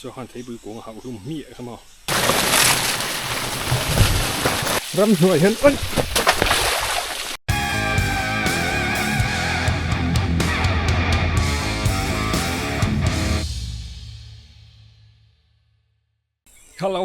số hàng thấy bùi cuồng hậu rung mía không à râm nuôi hơn ơi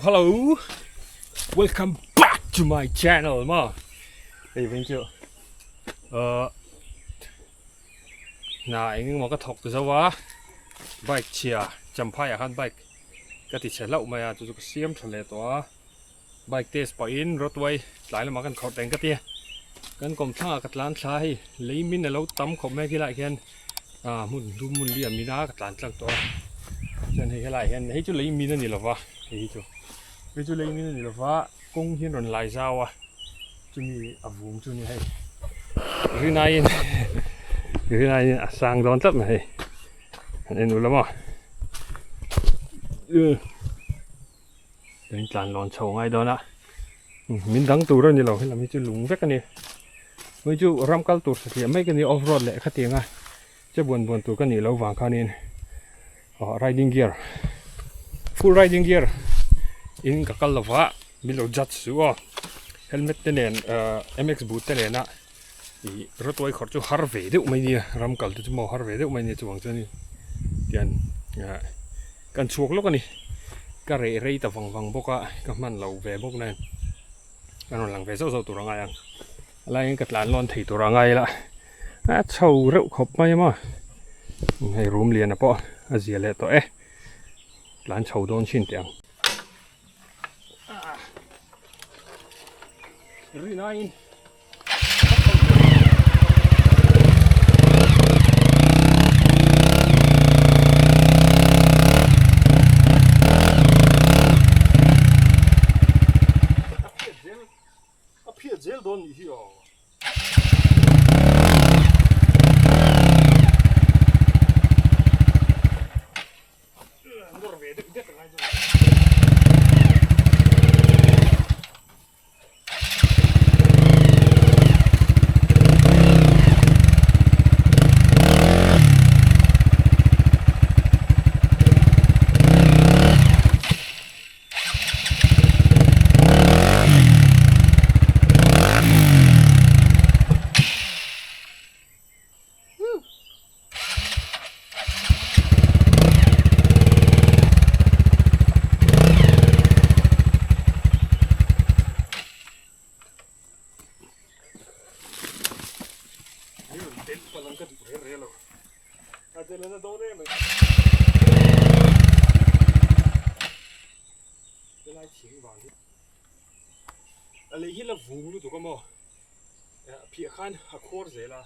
hello welcome back to my channel mà đây bên chưa này nhưng mà cái thọc từ đâu á bike chia chăm phai à han bike cái thì sẽ lậu mà tụi cái xiêm trở lại đó bike test bỏ in road way lại là mà cái khẩu đánh cái tia cái công thang cái lán sai lấy min là lâu tắm khẩu mấy cái lại khen muốn liềm mi đá cái lán chẳng to cho nên cái lại khen thấy chú lấy min là gì là vả thấy chú lấy min là gì là vả công hiến rồi lại sao à chú mi vùng chú mi hay cái này sang đón tấp này nên đủ lắm à đánh tràn lòn sầu ngay đó nè mình đắng tù rồi như là hay là mình chưa lúng vét cái này mấy chú ram cal tù thì mấy cái này off road lệ khát tiền à chứ buồn tù cái này lâu vàng cái này riding gear full riding gear in cả cal lava mình lo judge xuống helmet tên này MX boot tên này nè thì rất tôi khó cho har về được mấy đi ram cal tụ màu har về được mấy đi chuồng cho nên tiền cần chuộc lúc này cái rễ rây tập vòng bốc á các man lầu về bốc này cái nó lằng về sâu tụi nó ngay ăn lại cái làn lon thì tụi nó ngay là sâu rượu khop mấy mà hay room liền à po gì lệ tụi làn sâu đón xin tiền rồi này 제일 돈 이요. 뭐를 왜 이렇게 됐다 가지고. lấy hết là vùng luôn tụi con mò phía khan hạt khô dễ là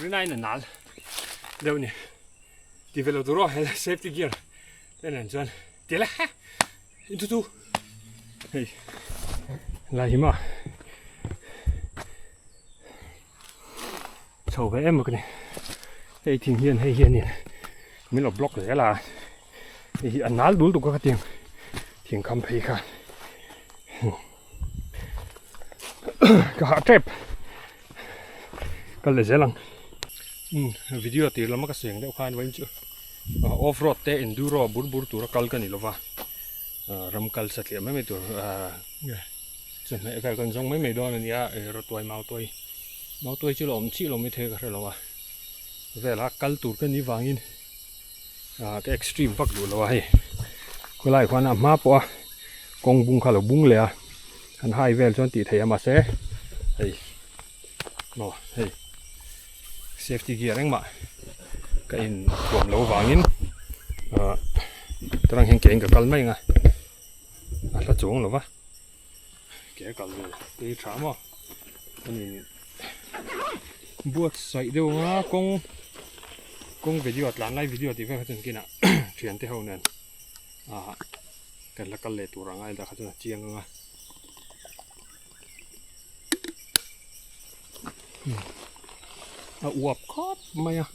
cái này là nál đâu nhỉ thì về lâu rồi hay là safety gear đây là chân thế là into two hey là gì mà sầu với em một cái này đây thiền hiền hay hiền nhỉ mình là block để là thì anh nál đuổi tụi các tiền thiền cầm phải cả cái hạt trap cái là dễ lắm video thì làm cái chuyện đấy khoan vậy chứ off road te enduro bur tụi nó cal cái này là va ram cal sát liệm mấy tụi จะไม่แค่กันจงไม่โดนเนี่ยรถตัวเมาตัวชิลอมชิลอมไม่เทกันแล้ววะเวลาคัลตูร์กันนี่วางอินก็เอ็กซ์ตรีมฟักดูแล้ววะเฮ้ก็ไล่ควันมาปะกงบุงขาลบุงเลยอันไฮเวลจนติดเทียมาเซ่เฮ้ยโน่เฮ้ยเซฟตี้เกียร์เร่งมาก็อินรวมแล้ววางอินตรังแห่งเก่งกับกัลไม่ไงถ้าจงหรอวะแกกัลเลยตีช้ำอ่ะอันนี้บวชใส่เดียวนะกงวิดีโอหลานไลฟ์วิดีโอที่เขาจะกินอ่ะเขียนที่เขาเนี่ยกันละกันเลยตัวร่างไอ้แต่เขาจะเจียงอ่ะอวบคอดไหมอ่ะ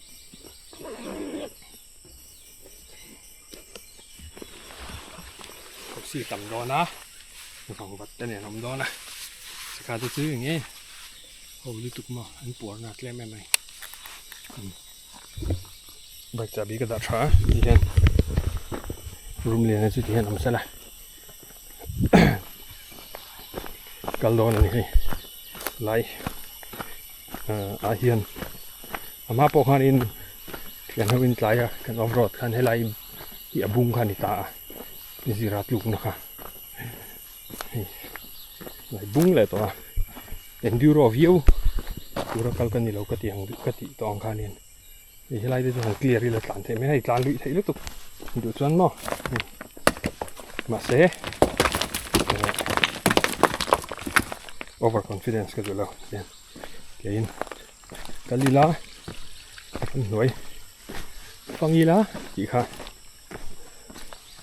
สี่ต่ำดอนนะฝั่งวัดแต่เนี่ยน้ำดอนนะสกัดจะซื้ออย่างงี้โอ้ยตุกมาอันปวดหนักแล้ไหมบักจับบีกระดาษช้าที่เห็นรูมเรียนที่เห็นทำเสร็จละกัลโดนนี่ไล่อาเฮียนมาปกฮันอินเขียนให้วินไลอะกันออฟโรดกันให้ไล่อย่าบุ้งขันนิตานี่สิรัดลูกนะคะไล่บุ้งเลยตัวเอ็นดูโรวิวดูรักกันนี่เราก็ตีหังก็ตีตัวอังคารนี่นี่ไล่ได้ตัวหังเคลียร์ที่ละหลานเทไม่ให้หลานลุยใส่ลูกตุกดูชวนมั้งมาเซ่ over confidence ก็ดูแล้วเนี่ยเก่งกันลีลาหน่วยฟังยีลาอีกค่ะ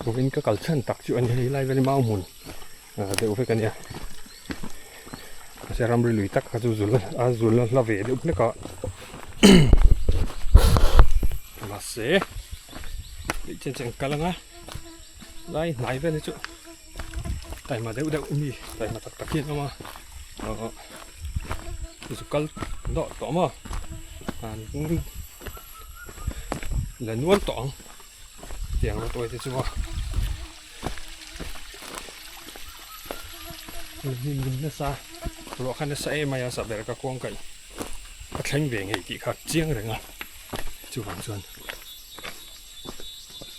ผมเป็นก็กัลชันตักจุอันนี้ไล่ไปในมาอุมุนเดี๋ยวไปกันเนี่ยเสรำริลุยตักเขาจะจุลลาเวเดี๋ยวนี่ก็มาเซ่เจนกันแล้วนะไล่ไหนไปเลยจุแต่มาเดี๋ยวมีแต่มาตักเย็นออกมาสุกัลดอกต่อมาแล้วนวลต่อเสียงเราตัวจะชัวนี่มันน่าซาเราคันน่าซาเอ็มายาสับเบรกกวางกันก็แข็งเวียงให้กี่ขัดเจียงเลยนะจู่ฟังชวน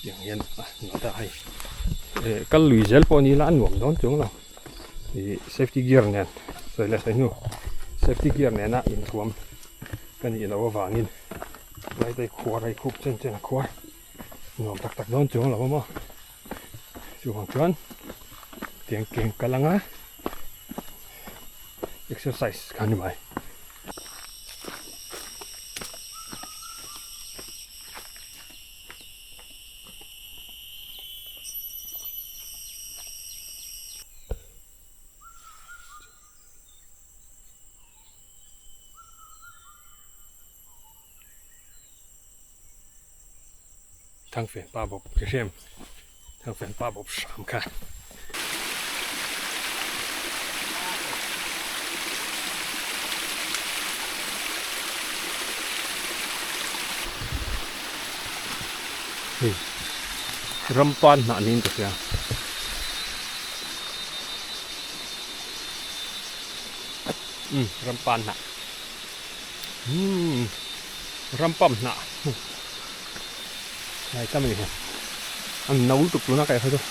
อย่างเงี้ยน่าได้ก็ลุยเจลปอนี่ล้านหวมโดนจุงเราเซฟตี้เกียร์เนี่ยใส่เลยใส่หนูเซฟตี้เกียร์เนี่ยนะอินทวมกันนี่เราวางอินไล่ได้ขวาไล่คุบเจนขวาหนูตักโดนจุงเราบ้างจู่ฟังชวนเตียงเก่งกันละไงexercise กันอยู่ไหมทางเฟียนป้าบบกระเทียมทางเฟียนป้าบบสามค่ะรำปันหนานิ่งก็เสียรำปันหนารำปั๊มหนาไอ้ตั้มนี่ครับอันนู้ตุกลุ้นอะไรเขาด้วย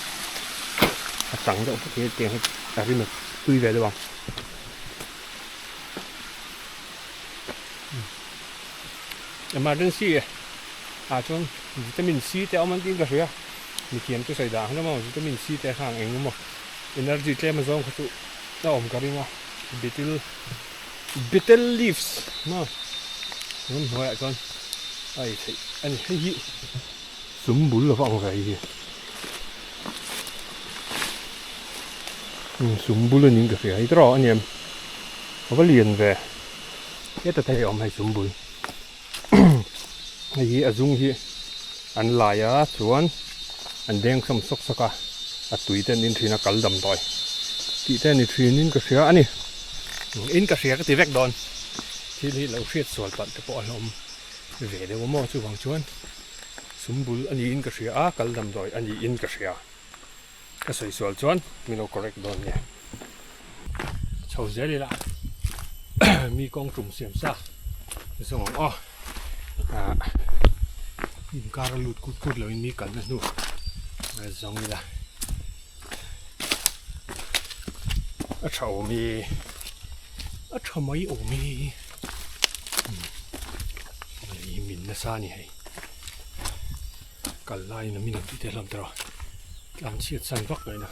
สั่งเดี๋ยวเตียงให้แต่ที่มันตุยไปด้วยบ้างมาเรื่องซีช่วงวิตามินซีแต่เอามันกินกระเสียมีเขียนตัวใส่ด่างแล้วมั้งวิตามินซีแต่ข้างเองมั้ง energy แค่มาส่งเขาตัวแล้วผมก็เรียกว่า betel leaves มั้งนั่นหัวไอ้ก่อนไอ้สิอันนี้ให้สมบูรณ์หรือเปล่าไงสมบูรณ์นี่ก็เสียไอ้ตัวอันนี้เขาก็เรียนไปแค่แต่ไทยออกให้สมบูรณ์ไอ้อาจุงที่อันลายส่วนอันแดงสมศกสกตุยเต้นอินทรีนักกัลดำต่อยที่เต้นอินทรีนินก็เสียอันนี้อินก็เสียก็ตีแวกดอนที่นี่เราเสียส่วนตัดแต่พอลมเวเดี๋ยวมั่วช่วงชวนสมบูรณ์อันนี้อินก็เสียกัลดำต่อยอันนี้อินก็เสียก็ใส่ส่วนชวนมีเรา correct ดอนเนี่ย sau dễ đi lại mi con trùng xiêm sa xong rồi im cara lụt cút cút là mi cẩn nữa xong như là chầu mi chầu mấy ổ mi mình nó xa nhỉ cả lại nó mình làm gì làm rồi làm chiết xanh vắt vậy nè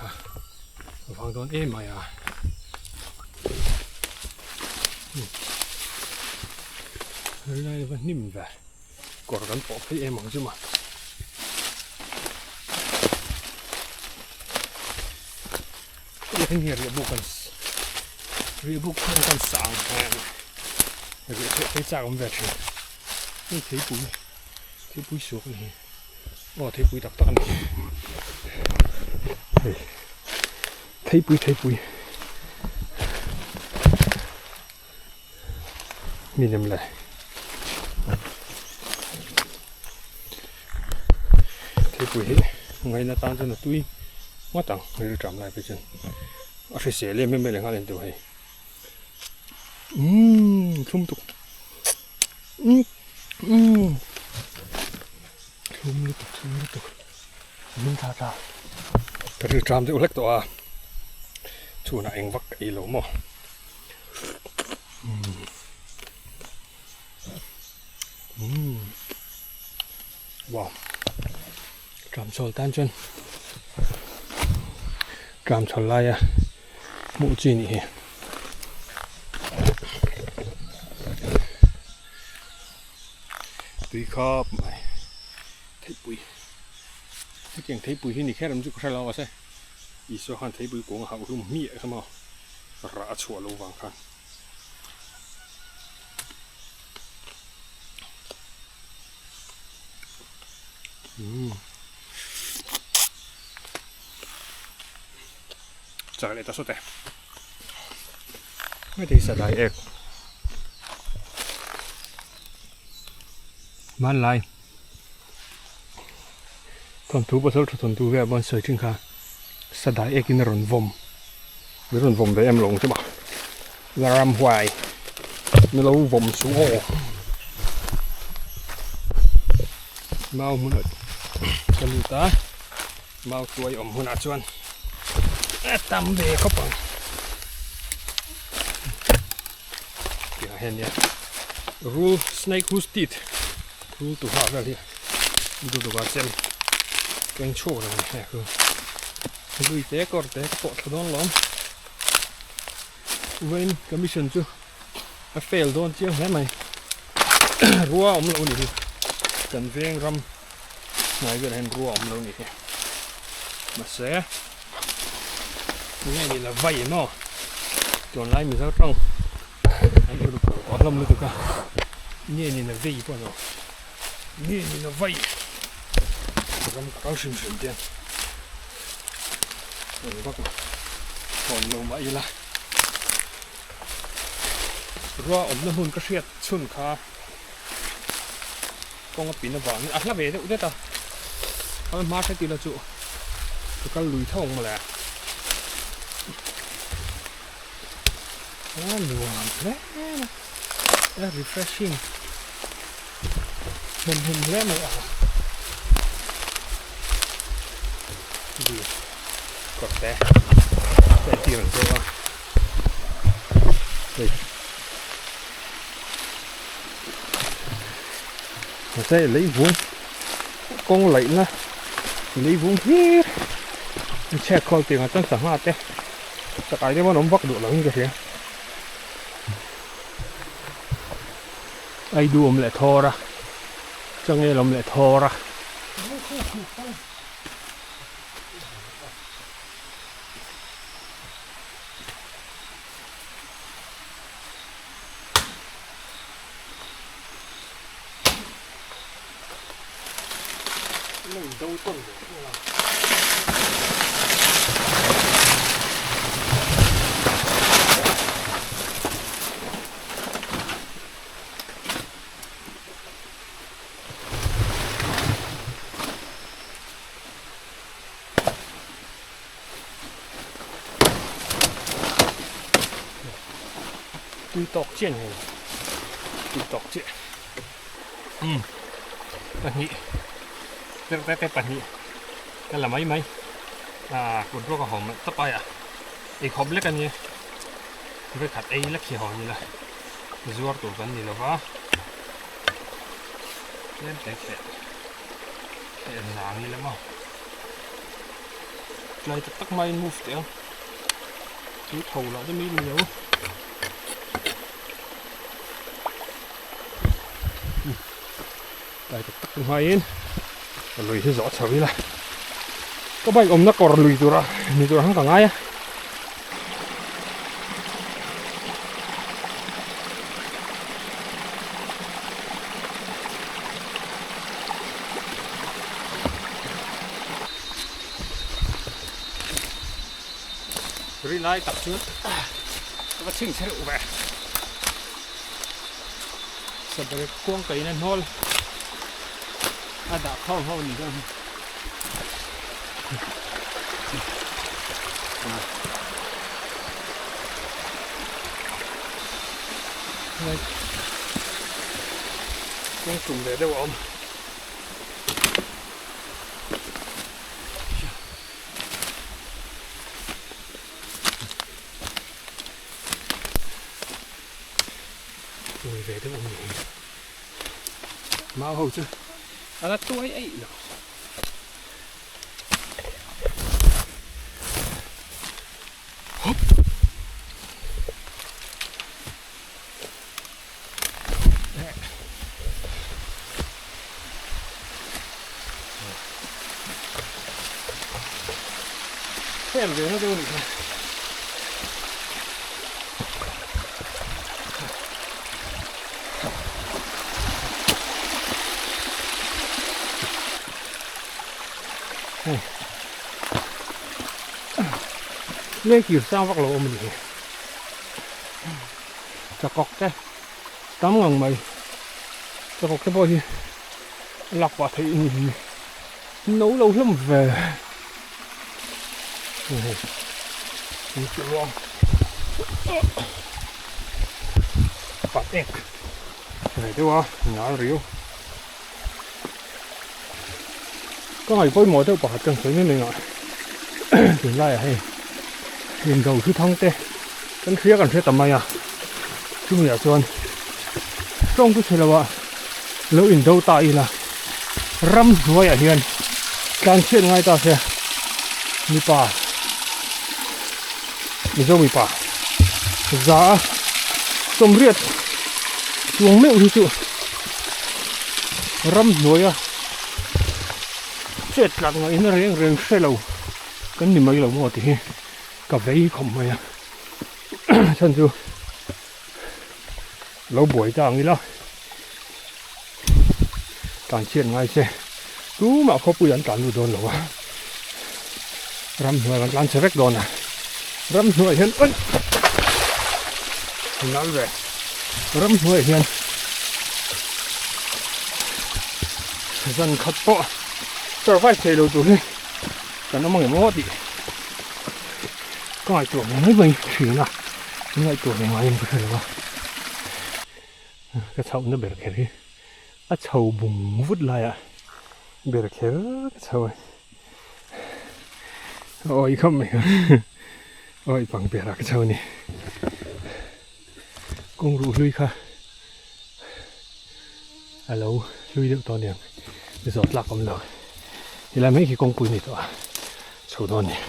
vàng đón êm mày à đây vẫnนิ่มvề còn gắn bỏ thấy em bằng chứ mà cái này rìa bukan sáng hàng rìa thấy sao cũng về rồi nhưng thấy bụi xuống này thấy bụi đặc tán này thấy bụi mình làm lại thấy bụi ngay là tan cho nó tui quá tặng người chạm lại với chân ở phía xe lên mấy lần hai lần tuổi hay không tục không tục mình thà cái người chạm thì ủi lách tòa chú này anh vắt cái lỗ mò wow chạm sầu tan chân chạm sầu lai à mũ chi nhỉ tùy khớp mày thấy bụi cái chuyện thấy bụi thì nị khét làm chút cái lo vậy ý số han thấy bụi cũng hậu hùng mía không mà rã chua lâu vàng khan chả lẽ ta số tệไม่ได้สลายเอกมันลายทนทูบสุดทนทูเวียบนเสือจึงค่ะสลายเอกินรอนวมไม่รอนวมไปเอ็มลงใช่ปะลารำหวายไม่รู้วมสูงเมาหุ่นกันดูตาเมาตัวอมหุ่นอาชวนตำเบะเข้าปังเห็นเนี่ย rule snake whose teeth rule ตัวหาแบบนี้ดูตัวเซมเก่งโชว์เลยเนี่ยคือลุยเตะก่อนเตะปอดโดนล้อมเว้นก็มิชชั่นจูfail โดนเจียวแม่ไหมรัวอมเรานี่จันเวงรำไหนก็เห็นรัวอมเรานี่มาเสียนี่แหละไว้เนาะจนไล่มีเท่าต้องanh yêu được có lâm luôn cả nhẹ nhàng là vây bao giờ nhẹ nhàng là vây làm cao sừng sừng tiền rồi bắt còn lâu mãi là rồi ổn nó hôn cái sẹt xuân khá con cái pin nó vàng ăn là về đấy udah tao hôm mai sẽ tìm được chỗ cái lùi thông mà là warm, refreshing. Hình lắm rồi à. Đi, cọt té tiền rồi không? Đây, mà đây lấy vuông, con lấy là lấy vuông hết. Che coi tiền ở trong sản hạt đấy. Tại cái mà nó vắt được là như thế. Ai đuông lại thò ra, cho nghe lòng lại thò ra. Mình đâu tuần được. tùy tọt chuyện này tùy tọt chuyện bạn nghĩ cái bạn nghĩ cái là mấy cuốn rô cả hòm tấp aiอีกครบเล็กกันเนี่ยไปขัดไอ้เล็กขี้หอยนี่แหละจวดตัวกันนี่แหละวะเล่นแต่แค่หนังนี่แหละมั้งเลยจะตักไม้มูฟเดียวถือถเราจะมีเหนียวเลยจะตักไม้เองลุยที่จอดเฉยละก็ใบอมนักกอลุยตัวละมีตัวทั้งต่างไงรีไลตักชุดแล้วก็ชิงเชือกไปสบายกวางไก่นั่นฮอลดาบเข้านี่ก็ต้องสุ่มเลยได้ว่าvề tới ông này mau hầu chưa là tôi ấy rồi hop xem về nó đâu này lên kiểu sao vắt lộ mình cho cọc cái tắm ngần mày cho cọc cái bôi lọc vào thấy nấu lâu lắm về chịu luôn bắt em này đúng không nhỏ riu có ngày bôi mồi đâu bỏ chân水như này thì lại hay nhìn đầu thứ thông tê cái phía còn phía tầm mày chú nhà xuân trong cái xe là vợ lỡ in đâu tại là răm nuôi ở hiền can chuyện ngay ta xe mi pa mi dâu mi pa giá tôm riết chuồng mẹo thì chịu răm nuôi chết là ngay nó riêng riêng xe lầu cái niềm mấy lầu một thì cà phê không mày chân chưa lâu buổi chẳng gì đâu càng chuyện ngay xe cứ mà không bùi ăn càng đủ đồn rồi răm người làm xe vét đồn răm người hiện ơi nói về răm người hiện dân khát bỏ cho phải chạy đầu tụi cái nó mang mót đi có ai tuổi mấy mình thủy nào những ai tuổi ngoài em có thể là cái sầu nó bể khé đi á sầu bùng vút lại bể khé cái sầu ôi không mày ôi bằng bể cái sầu này con rủ lui kha alo lui được to điểm bây giờ lạc cầm lợn thì làm mấy cái con cùi này thôi sầu to này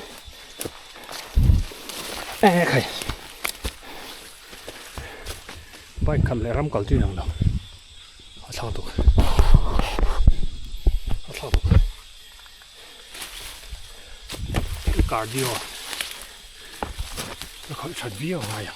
khay bay khăn lại rắm cỏ chui nằng nằng họ sao tụi cardio nó khỏi chặt vía ngoài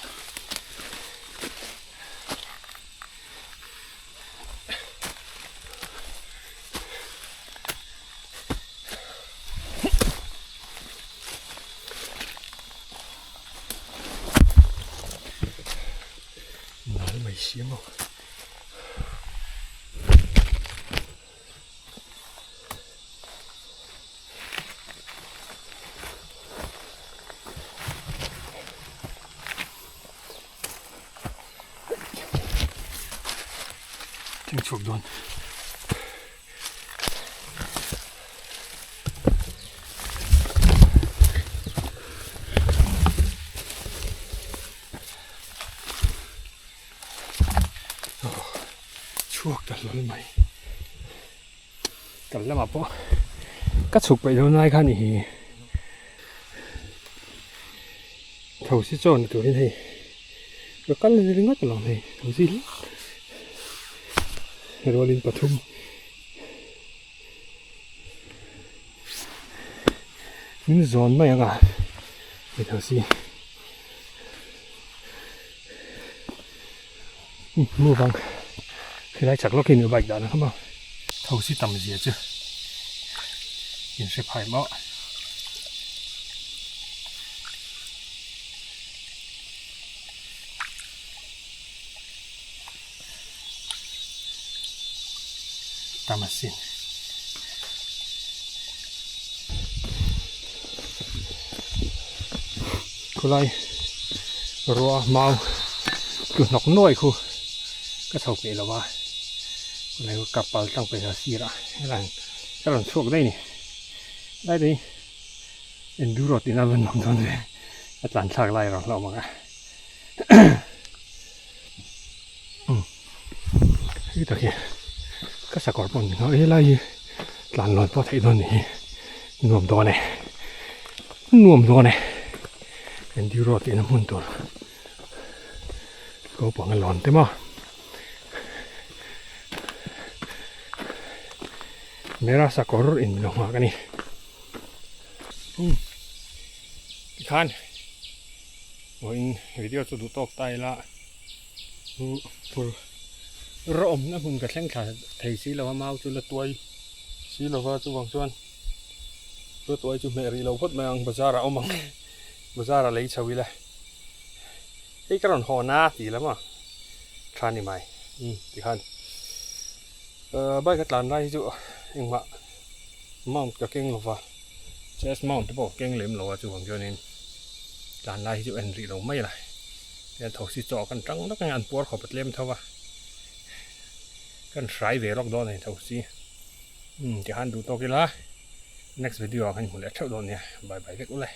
mày xiêm không ถึงฉุกโดนช่วงกันล้นไหมกันแล้วมาปะก็ฉุกไปแล้วนายข้านี่เขาสิโจนตัวนี้ให้ก็กันเลยงดตลอดเลยเขาสิโรลินปทุมนี่โซนไม่ยังอ่ะไม่เขาสิมือฟังคือได้จากล็อกกินอยู่ใบด่านะครับมั้งเขาสิต่ำเสียจ้ะยินเสียพายมั้งตามมาสิคุไลรัวเมาคือนกน้อยคูก็เท่าไปแล้วว่าคุไลก็กลับไปตั้งไปหาซีระหลังก็หลังช่วงได้นี่ได้ดิเอ็นดูรถที่นั่นมันนำตอนนี้อาจารย์ฉากไล่เรามาอ่ะที่ตะเกียก็สะกดบนเขาไล่หลานหลอนพ่อไทยตอนนี้นวมตัวเนี่ยนวมตัวเนี่ยเอ็นดูรถที่นั่นมันตัวก็บอกกันหลอนเต็มอ่ะเมื่อสักกรอินลงมากันนี่คันวันวิดีโอจะดูตกไตละผู้รอมนะผมกับแข่งขันไทยซีเราว่าเมาจุลตัวซีเราว่าจุวังชวนจุตัวจุเมรีเราพูดมาอังภาษาเราเอามังภาษาเราเลยชาวิเลยไอ้กระดอนหอหน้าตีแล้วมั้งคันนี่ไหมตีคันใบกระดานได้จุเองว่าเมาจะเก่งหรอวะเจสเมาที่บอกเก่งเหลี่ยมหรอวะจุวังชวนนี่จานได้จุเอ็นรีเราไม่เลยแต่ถกสิจ่อกันจังแล้วงานปวดขอบเล่มเท่าวะกันใช้เวลล็อกดอนเนี่ยถกสิจะหันดูตัวกันละ next video กันหมดแล้วเท่าโดนเนี่ยบายบายกันเลย